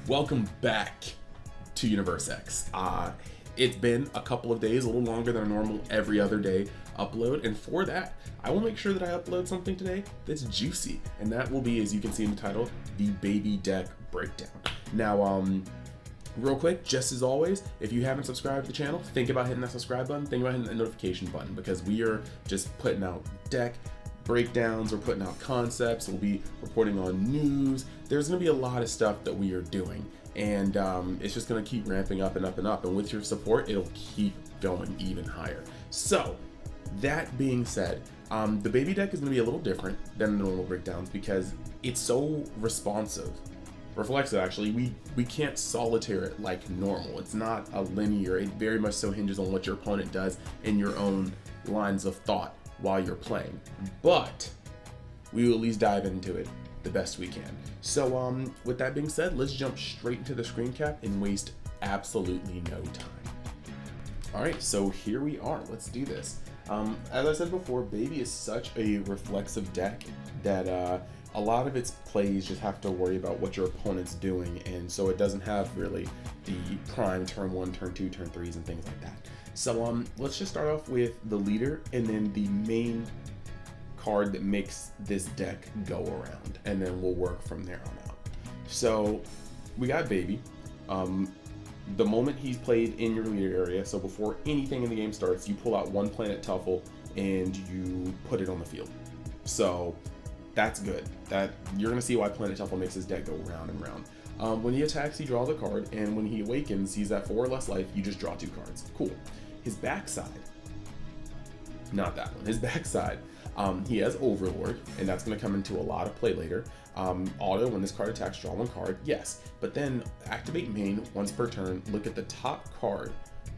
Welcome back to Universe X. It's been a couple of days, a little longer than a normal every other day upload, and for that, I will make sure that I upload something today that's juicy, and that will be, as you can see in the title, the baby deck breakdown. Now, real quick, just as always, if you haven't subscribed to the channel, think about hitting that subscribe button, think about hitting that notification button, because we are just putting out deck breakdowns, we're putting out concepts, we'll be reporting on news. There's going to be a lot of stuff that we are doing, and it's just going to keep ramping up and up and up, and with your support it'll keep going even higher. So that being said, the baby deck is going to be a little different than the normal breakdowns because it's so reflexive actually. We can't solitaire it like normal. It's not a linear, it very much so hinges on what your opponent does in your own lines of thought while you're playing, but we will at least dive into it the best we can. So with that being said, let's jump straight into the screen cap and waste absolutely no time. All right, so here we are. Let's do this. As I said before, baby is such a reflexive deck that a lot of its plays just have to worry about what your opponent's doing, and so it doesn't have really the prime turn 1, turn 2, turn 3s and things like that. So let's just start off with the leader and then the main card that makes this deck go around, and then we'll work from there on out. So we got baby. The moment he's played in your leader area, so before anything in the game starts, you pull out one planet Tuffle and you put it on the field. So that's good. That you're gonna see why planet Tuffle makes his deck go round and round. When he attacks, he draws a card, and when he awakens, he's at 4 or less life, you just draw 2 cards. Cool. His backside, not that one, his backside, he has Overlord, and that's going to come into a lot of play later. Auto, when this card attacks, draw 1 card, yes, but then activate main once per turn, look at the top card,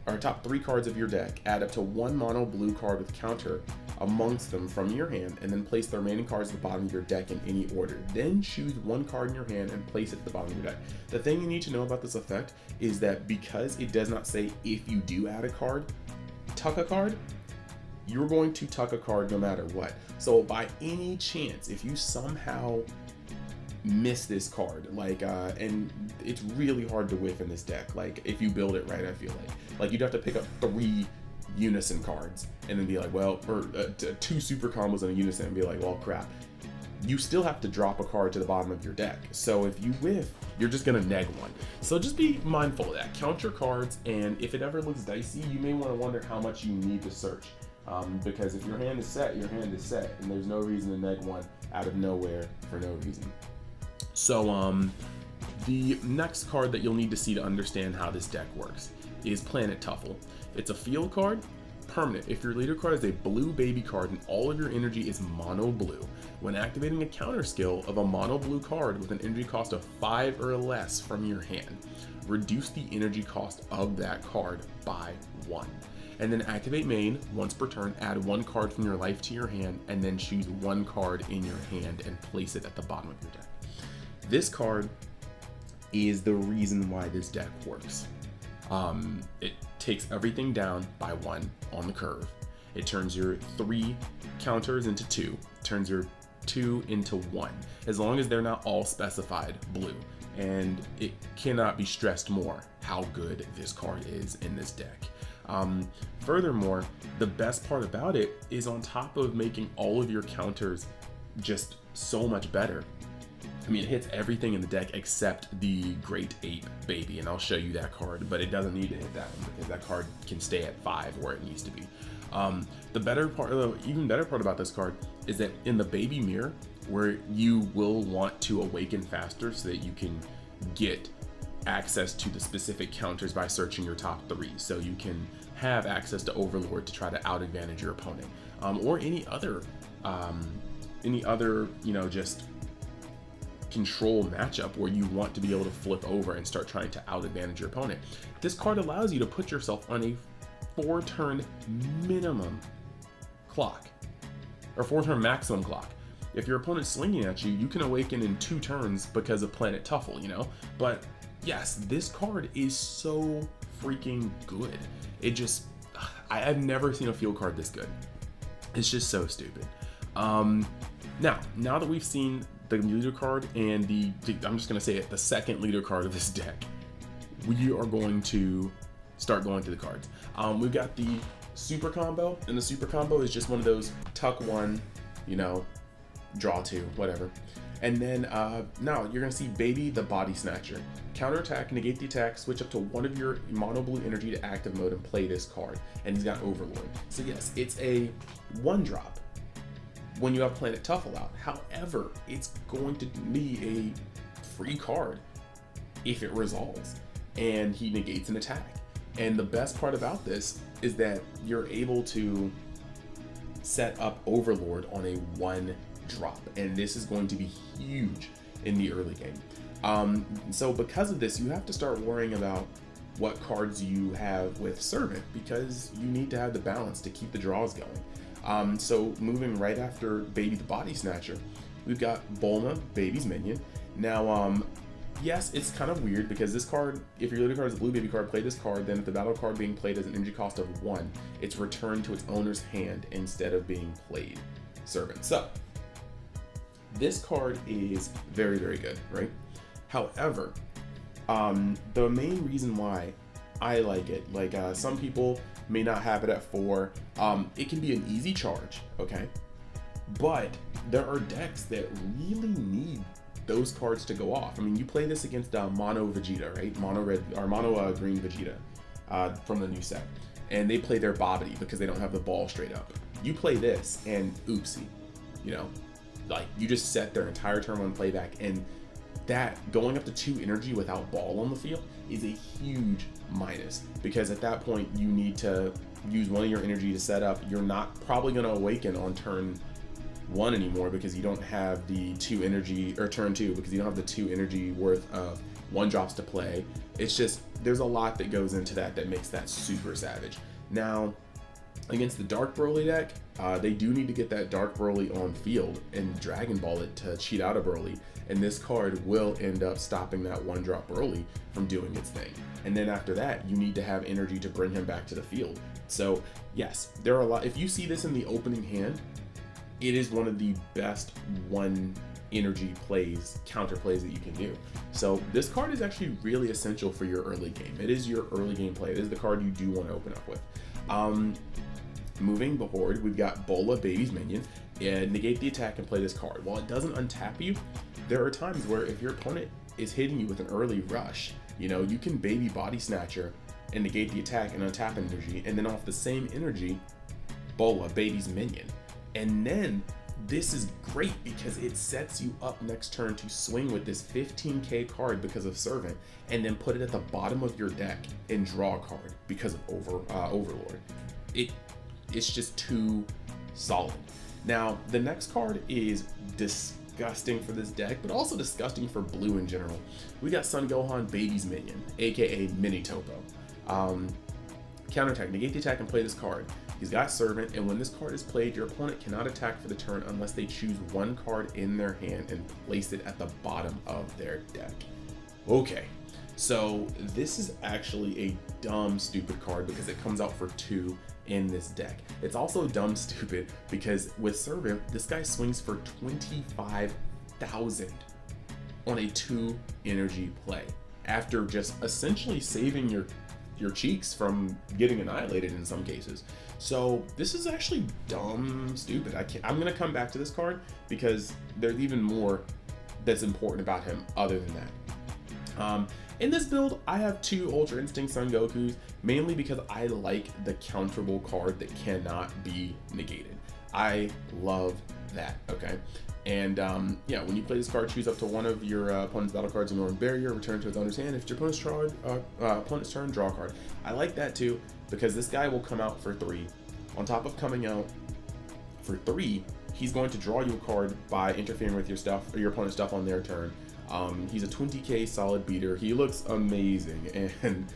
or top 3 cards of your deck, add up to 1 mono blue card with counter amongst them from your hand, and then place the remaining cards at the bottom of your deck in any order. Then choose 1 card in your hand and place it at the bottom of your deck. The thing you need to know about this effect is that because it does not say if you do add a card, tuck a card, you're going to tuck a card no matter what. So by any chance, if you somehow miss this card, like and it's really hard to whiff in this deck, like if you build it right, I feel like you'd have to pick up 3 unison cards and then be like, well, or 2 super combos and a unison and be like, well, crap. You still have to drop a card to the bottom of your deck. So if you whiff, you're just gonna neg 1. So just be mindful of that. Count your cards, and if it ever looks dicey, you may want to wonder how much you need to search. Because if your hand is set, your hand is set, and there's no reason to neg 1 out of nowhere for no reason. So the next card that you'll need to see to understand how this deck works is Planet Tuffle. It's a field card, permanent. If your leader card is a blue baby card and all of your energy is mono blue, when activating a counter skill of a mono blue card with an energy cost of 5 or less from your hand, reduce the energy cost of that card by 1. And then activate main once per turn, add 1 card from your life to your hand, and then choose 1 card in your hand and place it at the bottom of your deck. This card is the reason why this deck works. It takes everything down by 1 on the curve. It turns your 3 counters into 2, turns your 2 into 1, as long as they're not all specified blue. And it cannot be stressed more how good this card is in this deck. Furthermore, the best part about it is on top of making all of your counters just so much better. I mean, it hits everything in the deck except the Great Ape Baby, and I'll show you that card, but it doesn't need to hit that one because that card can stay at 5 where it needs to be. The even better part about this card is that in the baby mirror, where you will want to awaken faster so that you can get access to the specific counters by searching your top 3, so you can have access to Overlord to try to out advantage your opponent, or any other just control matchup where you want to be able to flip over and start trying to out advantage your opponent. This card allows you to put yourself on a 4-turn minimum clock, or 4-turn maximum clock. If your opponent's swinging at you, you can awaken in 2 turns because of Planet Tuffle, But yes, this card is so freaking good. I've never seen a field card this good. It's just so stupid. Now that we've seen the leader card and I'm just gonna say it, the second leader card of this deck, we are going to start going through the cards. We've got the super combo, and the super combo is just one of those tuck one, you know, draw two, whatever. And then now you're gonna see Baby the Body Snatcher. Counterattack, negate the attack, switch up to one of your mono blue energy to active mode and play this card. And he's got Overlord. So yes, it's a 1-drop when you have Planet Tuffle out. However, it's going to be a free card if it resolves, and he negates an attack. And the best part about this is that you're able to set up Overlord on a 1-drop, and this is going to be huge in the early game. So because of this, you have to start worrying about what cards you have with Servant, because you need to have the balance to keep the draws going. So moving right after Baby the Body Snatcher, we've got Bulma, Baby's minion. Now, yes, it's kind of weird because this card, if your leader card is a blue baby card, play this card, then if the battle card being played has an energy cost of 1, it's returned to its owner's hand instead of being played Servant. So this card is very, very good, right? However, the main reason why I like it, like some people may not have it at 4, it can be an easy charge, okay? But there are decks that really need those cards to go off. I mean, you play this against Mono Vegeta, right? Mono red or Mono green Vegeta from the new set, and they play their Bobbity because they don't have the ball straight up. You play this and oopsie, you know, like you just set their entire turn on playback, and that going up to 2 energy without ball on the field is a huge minus, because at that point you need to use one of your energy to set up. You're not probably going to awaken on turn 1 anymore because you don't have the 2 energy, or turn 2 because you don't have the 2 energy worth of 1-drops to play. It's just, there's a lot that goes into that makes that super savage. Now against the Dark Broly deck, they do need to get that Dark Broly on field and Dragon Ball it to cheat out a Broly, and this card will end up stopping that 1-drop Broly from doing its thing. And then after that, you need to have energy to bring him back to the field. So yes, there are a lot. If you see this in the opening hand, it is one of the best 1 energy plays, counter plays that you can do. So this card is actually really essential for your early game. It is your early game play. It is the card you do want to open up with. Moving forward, we've got Bola, Baby's minion, and negate the attack and play this card. While it doesn't untap you, there are times where if your opponent is hitting you with an early rush, you know, you can Baby Body Snatcher and negate the attack and untap energy, and then off the same energy, Bola, Baby's minion. And then this is great because it sets you up next turn to swing with this 15k card because of Servant, and then put it at the bottom of your deck and draw a card because of Overlord. It's just too solid. Now, the next card is disgusting for this deck, but also disgusting for blue in general. We got Son Gohan, Baby's minion, aka Mini Topo. Counterattack, negate the attack and play this card. He's got Servant, and when this card is played, your opponent cannot attack for the turn unless they choose 1 card in their hand and place it at the bottom of their deck. Okay, so this is actually a dumb, stupid card because it comes out for 2 in this deck. It's also dumb, stupid because with Servant, this guy swings for 25,000 on a 2 energy play after just essentially saving your cheeks from getting annihilated in some cases. So this is actually dumb, stupid. I'm gonna come back to this card because there's even more that's important about him other than that. In this build, I have 2 Ultra Instinct Son Gokus, mainly because I like the counterable card that cannot be negated. I love that, okay? And yeah, when you play this card, choose up to one of your opponent's battle cards, ignoring barrier, return to its owner's hand. If it's your opponent's turn, draw a card. I like that too, because this guy will come out for 3. On top of coming out for 3, he's going to draw you a card by interfering with your stuff or your opponent's stuff on their turn. He's a 20k solid beater. He looks amazing, and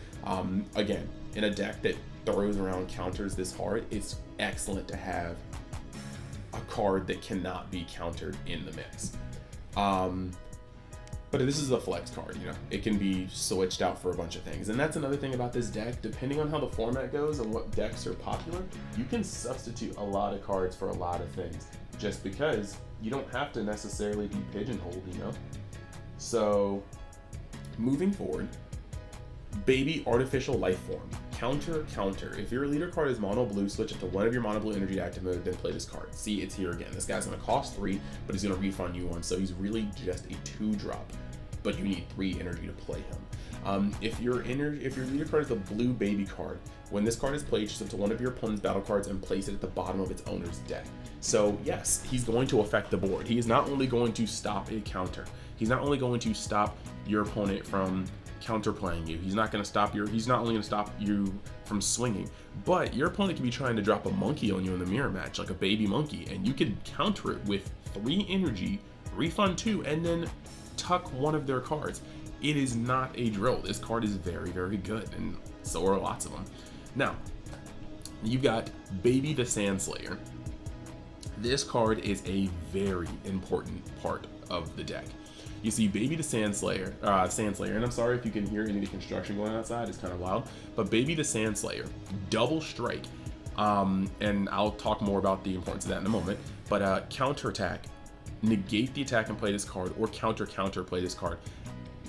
again, in a deck that throws around counters this hard, it's excellent to have a card that cannot be countered in the mix. But this is a flex card, you know, it can be switched out for a bunch of things. And that's another thing about this deck. Depending on how the format goes and what decks are popular, you can substitute a lot of cards for a lot of things, just because you don't have to necessarily be pigeonholed, you know? So, moving forward, Baby Artificial Life Form. Counter. If your leader card is mono blue, switch it to one of your mono blue energy active mode, then play this card. See, it's here again. This guy's gonna cost 3, but he's gonna refund you 1, so he's really just a 2-drop, but you need 3 energy to play him. If your leader card is a blue baby card, when this card is played, just to one of your opponent's battle cards and place it at the bottom of its owner's deck. So yes, he's going to affect the board. He is not only going to stop a counter, he's not only going to stop your opponent from counterplaying you. He's not only going to stop you from swinging, but your opponent can be trying to drop a monkey on you in the mirror match, like a baby monkey, and you can counter it with 3 energy, refund 2, and then tuck one of their cards. It is not a drill. This card is very, very good, and so are lots of them. Now, you've got Baby the Sandslayer. This card is a very important part of the deck. You see Baby the Sandslayer, and I'm sorry if you can hear any of the construction going outside, it's kind of loud, but Baby the Sandslayer, double strike, and I'll talk more about the importance of that in a moment, but counterattack, negate the attack and play this card, or counter play this card.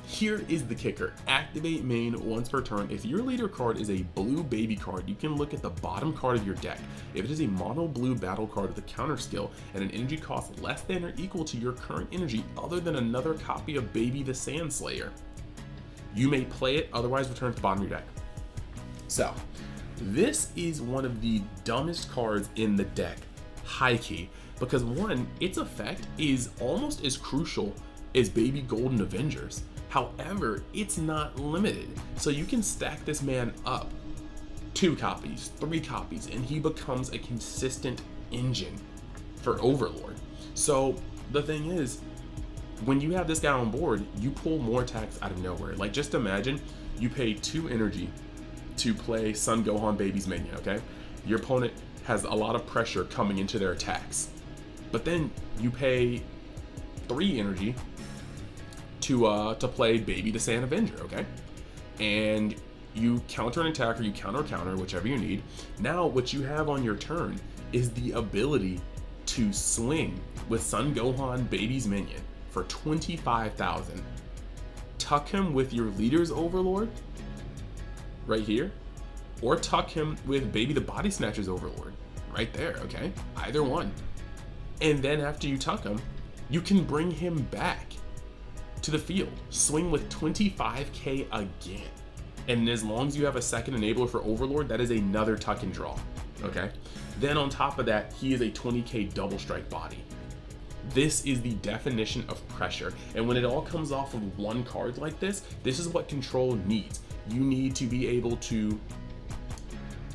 Here is the kicker. Activate main once per turn. If your leader card is a blue baby card, you can look at the bottom card of your deck. If it is a mono blue battle card with a counter skill and an energy cost less than or equal to your current energy other than another copy of Baby the Sandslayer, you may play it, otherwise return to the bottom of your deck. So, this is one of the dumbest cards in the deck, high key, because one, its effect is almost as crucial as Baby Golden Avengers. However, it's not limited, so you can stack this man up 2 copies, 3 copies, and he becomes a consistent engine for Overlord. So the thing is, when you have this guy on board, you pull more attacks out of nowhere. Like, just imagine you pay 2 energy to play Son Gohan Baby's minion, okay? Your opponent has a lot of pressure coming into their attacks, but then you pay 3 energy to play Baby the Sand Avenger, okay? And you counter an attack, or you counter, whichever you need. Now what you have on your turn is the ability to swing with Son Gohan Baby's minion for 25,000. Tuck him with your leader's Overlord right here, or tuck him with Baby the Body Snatcher's Overlord right there, okay? Either one. And then after you tuck him, you can bring him back to the field, swing with 25k again, and as long as you have a second enabler for Overlord, that is another tuck and draw, okay? Then on top of that, he is a 20k double strike body. This is the definition of pressure, and when it all comes off of one card like this is what Control needs. You need to be able to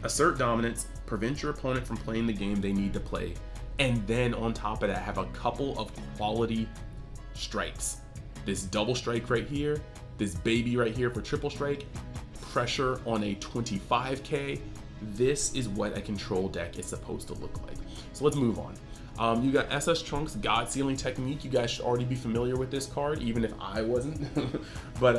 assert dominance, prevent your opponent from playing the game they need to play, and then on top of that, have a couple of quality strikes. This double strike right here, this baby right here for triple strike, pressure on a 25k. This is what a Control deck is supposed to look like. So let's move on. You got SS Trunks God Sealing Technique. You guys should already be familiar with this card, even if I wasn't. But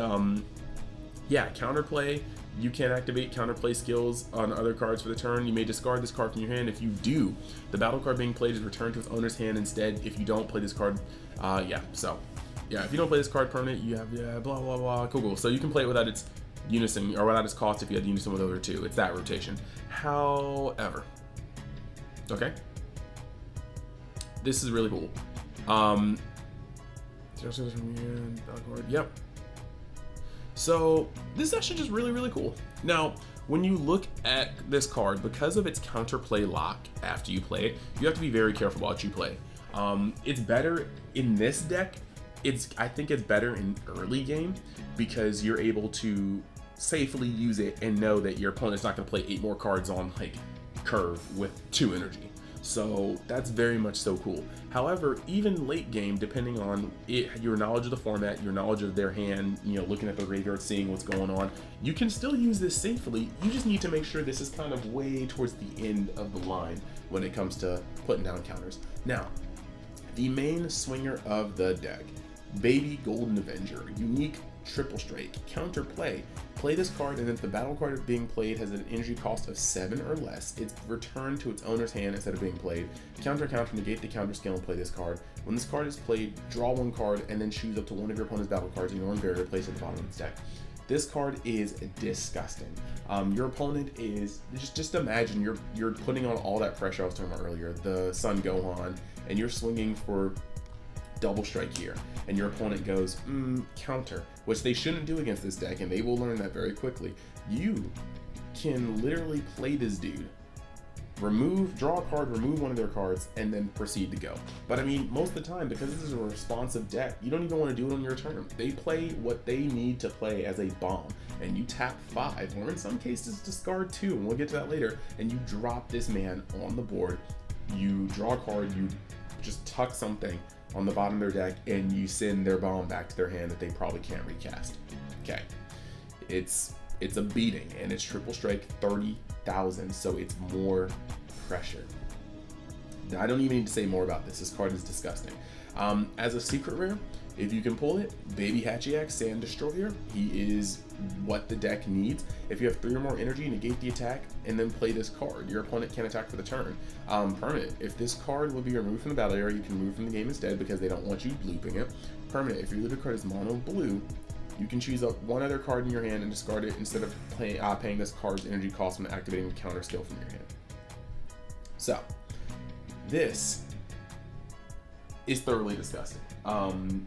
yeah, counterplay. You can activate counterplay skills on other cards for the turn. You may discard this card from your hand. If you do, the battle card being played is returned to its owner's hand instead. If you don't play this card, yeah, if you don't play this card permanent, you have, blah, blah, blah, cool. So you can play it without its unison, or without its cost if you had unison with the other 2. It's that rotation. However, okay, this is really cool. Yep. So this is actually just really, really cool. Now, when you look at this card, because of its counterplay lock after you play it, you have to be very careful about what you play. It's better in this deck. I think it's better in early game because you're able to safely use it and know that your opponent's not going to play 8 more cards on like curve with 2 energy. So that's very much so cool. However, even late game, depending on your knowledge of the format, your knowledge of their hand, looking at the graveyard, seeing what's going on, you can still use this safely. You just need to make sure this is kind of way towards the end of the line when it comes to putting down counters. Now, the main swinger of the deck, Baby Golden Avenger, unique triple strike, counterplay. Play this card, and if the battle card being played has an energy cost of 7 or less, it's returned to its owner's hand instead of being played. Counter, negate the counter skill and play this card. When this card is played, draw 1 card and then choose up to one of your opponent's battle cards in your own barrier placed at the bottom of its deck. This card is disgusting. Your opponent is, just imagine you're putting on all that pressure I was talking about earlier, the Sun Gohan, and you're swinging for double strike here, and your opponent goes counter, which they shouldn't do against this deck, and they will learn that very quickly. You can literally play this dude, draw a card, remove one of their cards, and then proceed to go. But I mean, most of the time, because this is a responsive deck, you don't even want to do it on your turn. They play what they need to play as a bomb, and you tap 5, or in some cases discard 2, and we'll get to that later, and you drop this man on the board. You draw a card, you just tuck something on the bottom of their deck, and you send their bomb back to their hand that they probably can't recast. Okay, it's a beating, and it's triple strike 30,000, so it's more pressure. Now, I don't even need to say more about this. This card is disgusting. As a secret rare, if you can pull it, Baby Hatchiac, Sand Destroyer. He is what the deck needs. If you have 3 or more energy, negate the attack and then play this card. Your opponent can't attack for the turn. Permanent. If this card will be removed from the battle area, you can move from the game instead because they don't want you looping it. Permanent. If your leader card is mono blue, you can choose up 1 other card in your hand and discard it instead of paying this card's energy cost when activating the counter skill from your hand. So, this is thoroughly disgusting.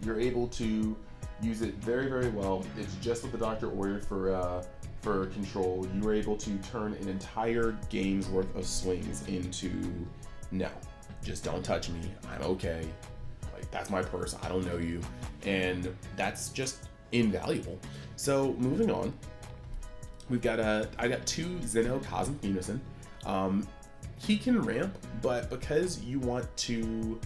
You're able to use it very, very well. It's just what the doctor ordered for control. You were able to turn an entire game's worth of swings into, no, just don't touch me, I'm okay. Like, that's my purse, I don't know you. And that's just invaluable. So moving on, I got 2 Zeno Cosmic Unison. He can ramp, but because you want to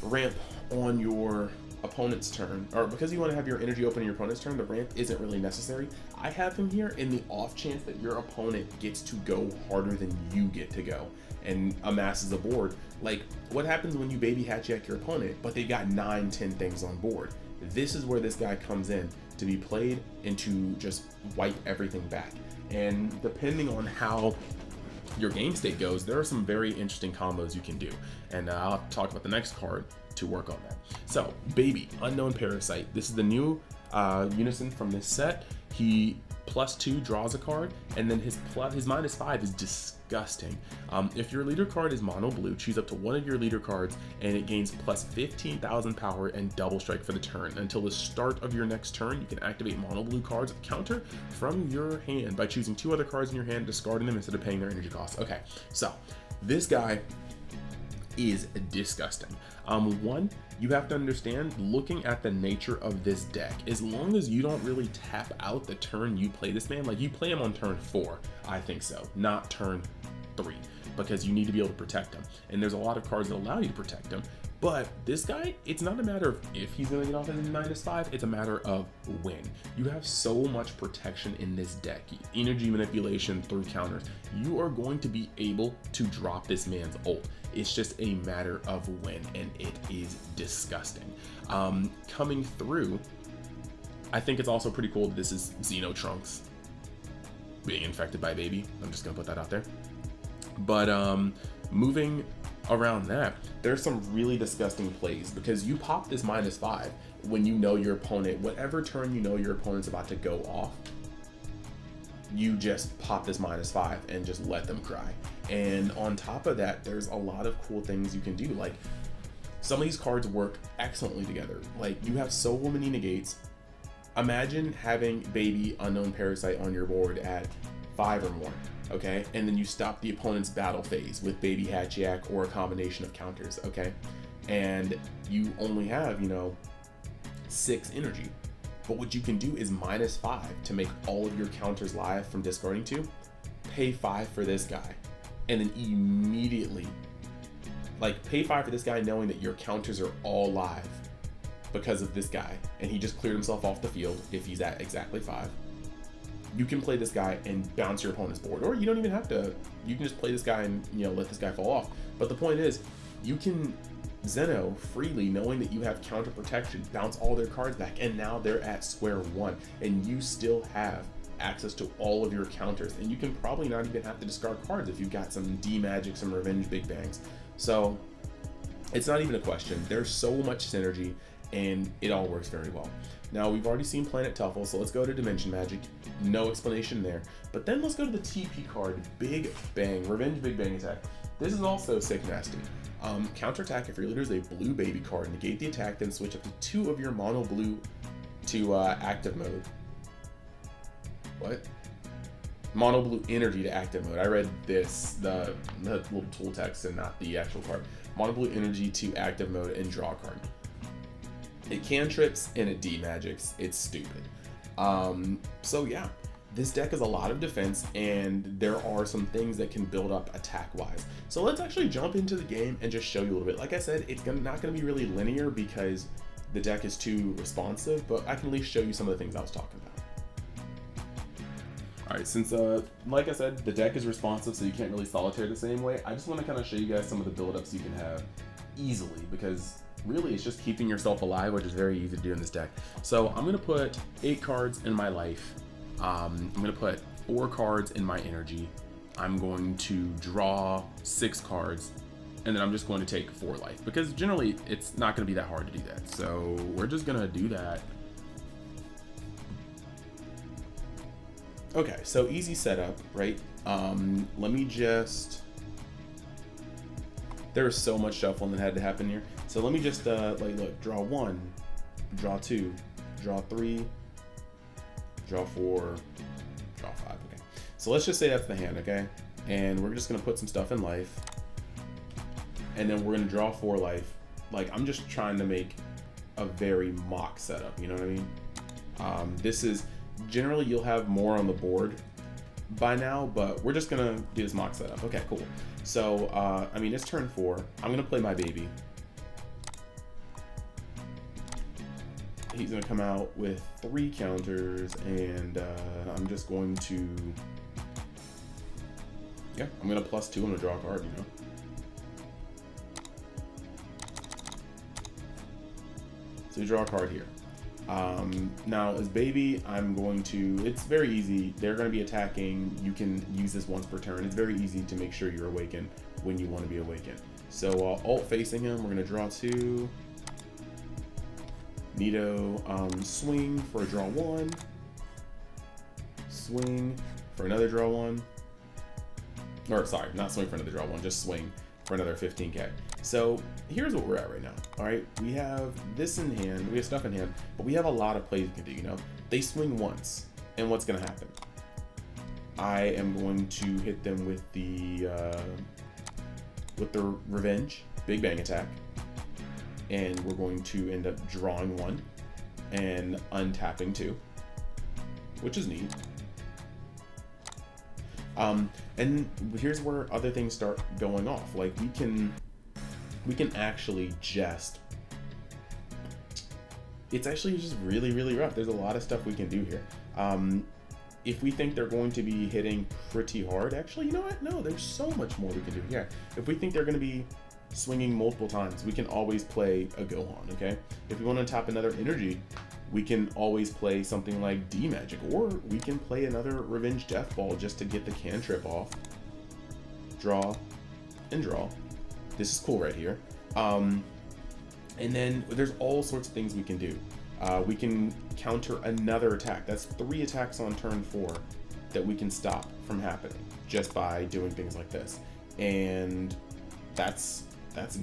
ramp on your opponent's turn, or because you want to have your energy open in your opponent's turn, the ramp isn't really necessary. I have him here in the off chance that your opponent gets to go harder than you get to go and amasses a board. Like, what happens when you Baby Hatchiac your opponent, but they got 9, 10 things on board? This is where this guy comes in to be played and to just wipe everything back. And depending on how your game state goes, there are some very interesting combos you can do, and I'll talk about the next card to work on that. So, Baby Unknown Parasite. This is the new unison from this set. He +2 draws a card, and then his -5 is disgusting. If your leader card is mono blue, choose up to 1 of your leader cards, and it gains +15,000 power and double strike for the turn. Until the start of your next turn, you can activate mono blue cards with counter from your hand by choosing 2 other cards in your hand, discarding them instead of paying their energy cost. Okay, so this guy is disgusting. One, you have to understand, looking at the nature of this deck, as long as you don't really tap out the turn you play this man, like you play him on turn 4, I think so, not turn 3, because you need to be able to protect him. And there's a lot of cards that allow you to protect him. But this guy, it's not a matter of if he's gonna get off his -5, it's a matter of when. You have so much protection in this deck. Energy manipulation through counters. You are going to be able to drop this man's ult. It's just a matter of when, and it is disgusting. Coming through, I think it's also pretty cool that this is Xeno Trunks being infected by Baby. I'm just gonna put that out there. But moving around that, there's some really disgusting plays, because you pop this -5 when you know your opponent, whatever turn you know your opponent's about to go off, you just pop this -5 and just let them cry. And on top of that, there's a lot of cool things you can do. Like, some of these cards work excellently together. Like, you have so many negates. Imagine having Baby Unknown Parasite on your board at 5 or more, okay? And then you stop the opponent's battle phase with Baby Hatchiac or a combination of counters, okay? And you only have, 6 energy. But what you can do is -5 to make all of your counters live from discarding 2. Pay 5 for this guy. And then immediately, pay 5 for this guy knowing that your counters are all live because of this guy. And he just cleared himself off the field if he's at exactly 5. You can play this guy and bounce your opponent's board. Or you don't even have to. You can just play this guy and, let this guy fall off. But the point is, you can Zeno freely, knowing that you have counter protection, bounce all their cards back, and now they're at square one, and you still have access to all of your counters, and you can probably not even have to discard cards if you've got some D Magic, some Revenge Big Bangs. So it's not even a question. There's so much synergy, and it all works very well. Now, we've already seen Planet Tuffle, so let's go to Dimension Magic. No explanation there. But then let's go to the TP card, Big Bang, Revenge Big Bang Attack. This is also sick nasty. Counterattack, if your leader is a blue baby card, negate the attack, then switch up to 2 of your mono blue to active mode. What? Mono blue energy to active mode. I read this, the little tool text and not the actual card. Mono blue energy to active mode and draw a card. It cantrips and it D-magics. It's stupid. So yeah, this deck is a lot of defense, and there are some things that can build up attack-wise. So let's actually jump into the game and just show you a little bit. Like I said, it's not going to be really linear because the deck is too responsive, but I can at least show you some of the things I was talking about. All right, since like I said, the deck is responsive, so you can't really solitaire the same way. I just want to kind of show you guys some of the build-ups you can have easily, because really it's just keeping yourself alive, which is very easy to do in this deck. So I'm going to put 8 cards in my life. I'm going to put 4 cards in my energy. I'm going to draw 6 cards, and then I'm just going to take 4 life, because generally it's not going to be that hard to do that. So we're just going to do that. Okay, so easy setup, right? Let me just... There was so much shuffling that had to happen here. So let me just, like, look, draw 1, draw 2, draw 3, draw 4, draw 5, okay. So let's just say that's the hand, okay? And we're just gonna put some stuff in life, and then we're gonna draw 4 life. Like, I'm just trying to make a very mock setup, you know what I mean? This is, generally you'll have more on the board by now, but we're just gonna do this mock setup. Okay, cool. So, I mean, it's turn 4. I'm gonna play my baby. He's gonna come out with 3 counters, and I'm just going to, yeah, I'm gonna +2 him to draw a card, you know. So you draw a card here. Now as baby, I'm going to, it's very easy. They're going to be attacking. You can use this once per turn. It's very easy to make sure you're awakened when you want to be awakened. So alt facing him, we're going to draw 2. Neato, swing for a draw 1. Swing for another draw 1. Or sorry, not swing for another draw 1, just swing for another 15k. So here's what we're at right now. All right, we have this in hand, we have stuff in hand, but we have a lot of plays we can do, you know? They swing once, and what's gonna happen? I am going to hit them with the Revenge Big Bang Attack, and we're going to end up drawing 1 and untapping 2, which is neat. And here's where other things start going off. Like, we can actually just, it's actually just really, really rough. There's a lot of stuff we can do here. If we think they're going to be hitting pretty hard, actually, you know what? No, there's so much more we can do here. If we think they're going to be swinging multiple times, we can always play a Gohan, okay? If we want to tap another energy, we can always play something like D-Magic, or we can play another Revenge Death Ball just to get the cantrip off. Draw and draw. This is cool right here. And then there's all sorts of things we can do. We can counter another attack. That's 3 attacks on turn 4 that we can stop from happening just by doing things like this. And that's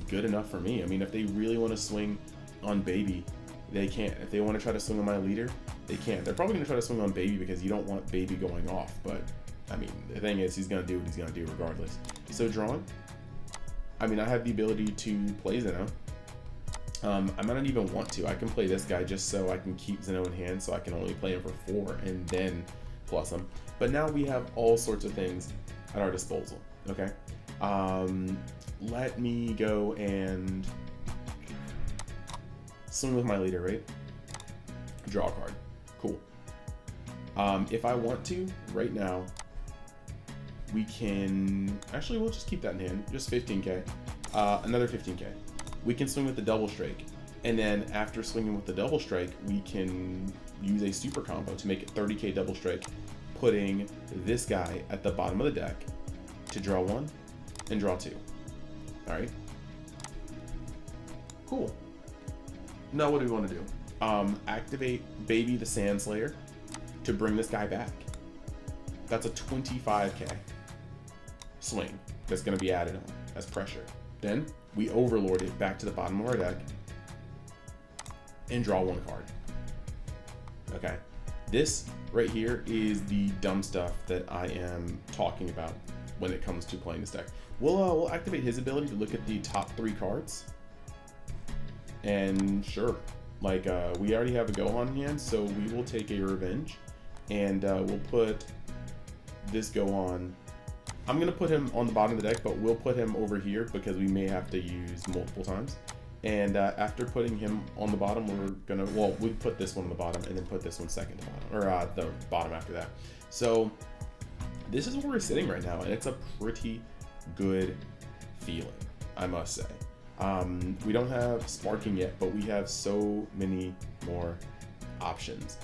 good enough for me. I mean, if they really want to swing on baby, they can't. If they want to try to swing on my leader, they can't. They're probably going to try to swing on baby because you don't want baby going off. But, I mean, the thing is, he's going to do what he's going to do regardless. So drawing, I mean, I have the ability to play Zeno. I might not even want to. I can play this guy just so I can keep Zeno in hand, so I can only play him for 4 and then plus him. But now we have all sorts of things at our disposal, okay? Let me go and swing with my leader, right? Draw a card. Cool. If I want to, right now, we can... Actually, we'll just keep that in hand. Just 15k. Another 15k. we can swing with the double strike. And then after swinging with the double strike, we can use a super combo to make it 30k double strike, putting this guy at the bottom of the deck to draw 1 and draw 2. All right. Cool. Now what do we want to do? Activate Baby the Sandslayer to bring this guy back. That's a 25k swing that's going to be added on as pressure. Then we overlord it back to the bottom of our deck and draw 1 card. Okay, this right here is the dumb stuff that I am talking about when it comes to playing this deck. We'll activate his ability to look at the top 3 cards, and sure, like we already have a Gohan in hand, so we will take a Revenge, and we'll put this Gohan. I'm gonna put him on the bottom of the deck, but we'll put him over here because we may have to use multiple times. And after putting him on the bottom, we're gonna, well, we put this one on the bottom and then put this one second to bottom, or the bottom after that. So this is where we're sitting right now, and it's a pretty good feeling, I must say. We don't have Sparking yet, but we have so many more options.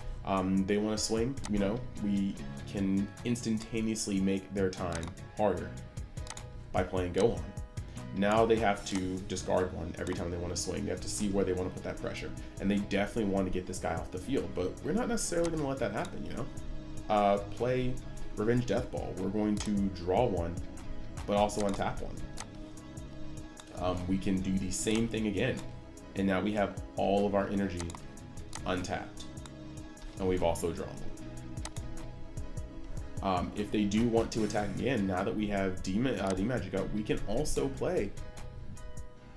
They want to swing, you know, we can instantaneously make their time harder by playing Gohan. Now they have to discard 1 every time they want to swing. They have to see where they want to put that pressure. And they definitely want to get this guy off the field, but we're not necessarily going to let that happen, you know? Play Revenge Death Ball. We're going to draw 1, but also untap 1. We can do the same thing again. And now we have all of our energy untapped. And we've also drawn 1. If they do want to attack again, now that we have D-Magic up, we can also play,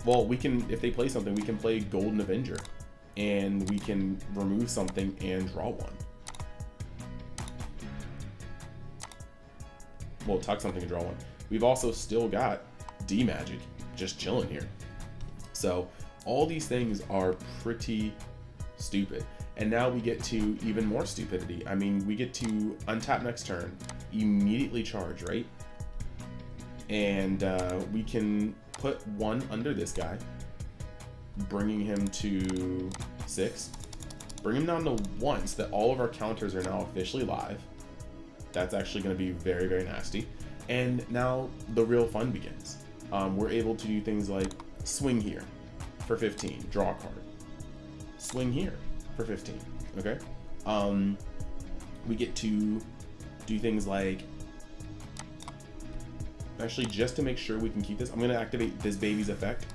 well, we can, if they play something, we can play Golden Avenger, and we can remove something and draw 1. Well, tuck something and draw 1. We've also still got D-Magic just chilling here. So all these things are pretty stupid. And now we get to even more stupidity. I mean, we get to untap next turn, immediately charge, right? And we can put 1 under this guy, bringing him to 6. Bring him down to 1 so that all of our counters are now officially live. That's actually going to be very, very nasty. And now the real fun begins. We're able to do things like swing here for 15, draw a card. Swing here for 15, okay? We get to do things like, actually, just to make sure we can keep this, I'm gonna activate this Baby's effect,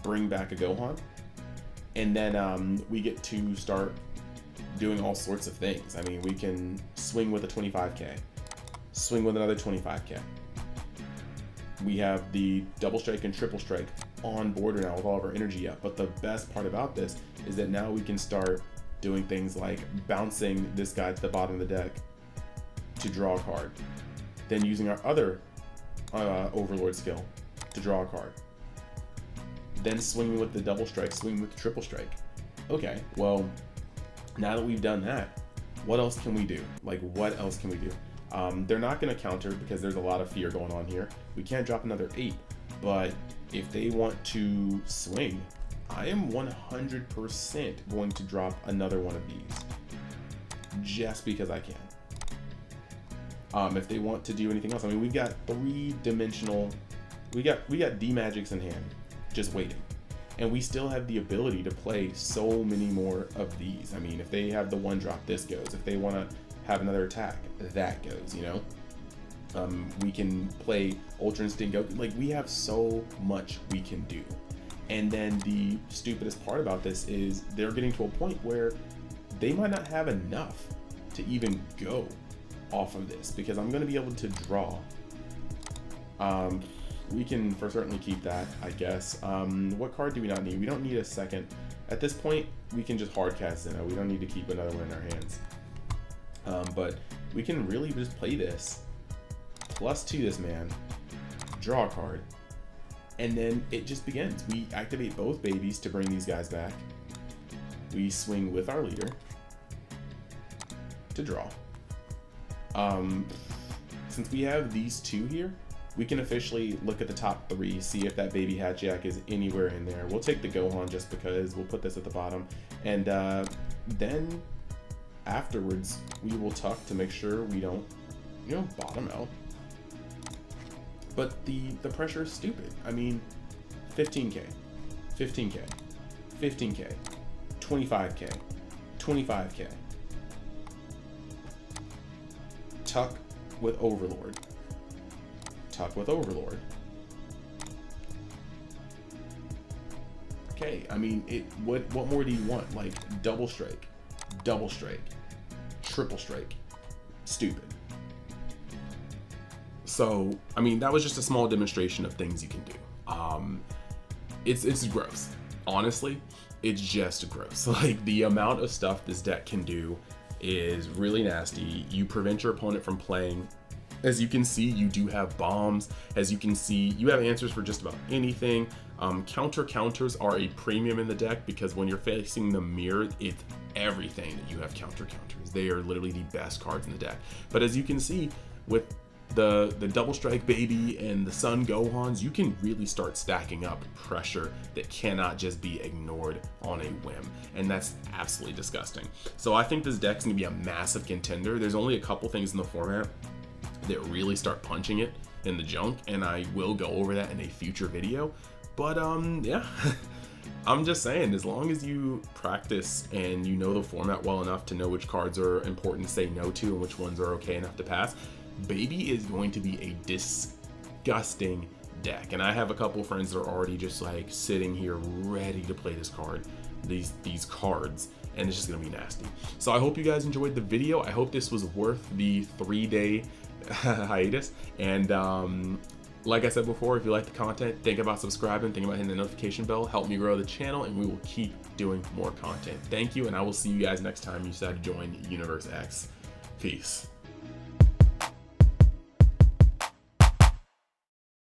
bring back a Gohan, and then we get to start doing all sorts of things. I mean, we can swing with a 25k, swing with another 25k. We have the double strike and triple strike on board now with all of our energy up. But the best part about this is that now we can start doing things like bouncing this guy to the bottom of the deck to draw a card, then using our other Overlord skill to draw a card, then swinging with the double strike, swinging with the triple strike. Okay, well, now that we've done that, what else can we do? Like, what else can we do? They're not going to counter because there's a lot of fear going on here. We can't drop another 8, but if they want to swing, I am 100% going to drop another one of these just because I can. If they want to do anything else, I mean, we've got 3-dimensional, we got D-Magics in hand just waiting, and we still have the ability to play so many more of these. I mean, if they have the 1-drop, this goes. If they want to have another attack, that goes, you know? We can play Ultra Instinct Goku. Like, we have so much we can do. And then the stupidest part about this is they're getting to a point where they might not have enough to even go off of this, because I'm going to be able to draw. We can for certainly keep that, I guess. What card do we not need? We don't need a second. At this point, we can just hard cast in. We don't need to keep another one in our hands. But we can really just play this +2 this man, draw a card, and then it just begins. We activate both babies to bring these guys back. We swing with our leader to draw. Since we have these two here, we can officially look at the top 3, see if that baby Hatchiac is anywhere in there. We'll take the Gohan just because. We'll put this at the bottom. And then afterwards, we will tuck to make sure we don't, bottom out. But the pressure is stupid. I mean, 15K, 15K, 15K, 25K, 25K. Tuck with Overlord. Tuck with Overlord. Okay, I mean, what more do you want? Like double strike, triple strike. Stupid. So, I mean, that was just a small demonstration of things you can do. It's gross. Honestly, it's just gross. Like, the amount of stuff this deck can do is really nasty. You prevent your opponent from playing. As you can see, you do have bombs. As you can see, you have answers for just about anything. Counters are a premium in the deck because when you're facing the mirror, it's everything that you have counters. They are literally the best cards in the deck. But as you can see, with the double strike baby and the Sun Gohans, you can really start stacking up pressure that cannot just be ignored on a whim, and that's absolutely disgusting. So I think this deck's gonna be a massive contender. There's only a couple things in the format that really start punching it in the junk, and I will go over that in a future video. But yeah, I'm just saying, as long as you practice and you know the format well enough to know which cards are important to say no to and which ones are okay enough to pass, Baby is going to be a disgusting deck. And I have a couple friends that are already just like sitting here ready to play this card, these cards, and it's just gonna be nasty. So I hope you guys enjoyed the video. I hope this was worth the 3-day hiatus. And like I said before, if you like the content, think about subscribing, think about hitting the notification bell, help me grow the channel, and we will keep doing more content. Thank you, and I will see you guys next time you decide to join Universe X. Peace.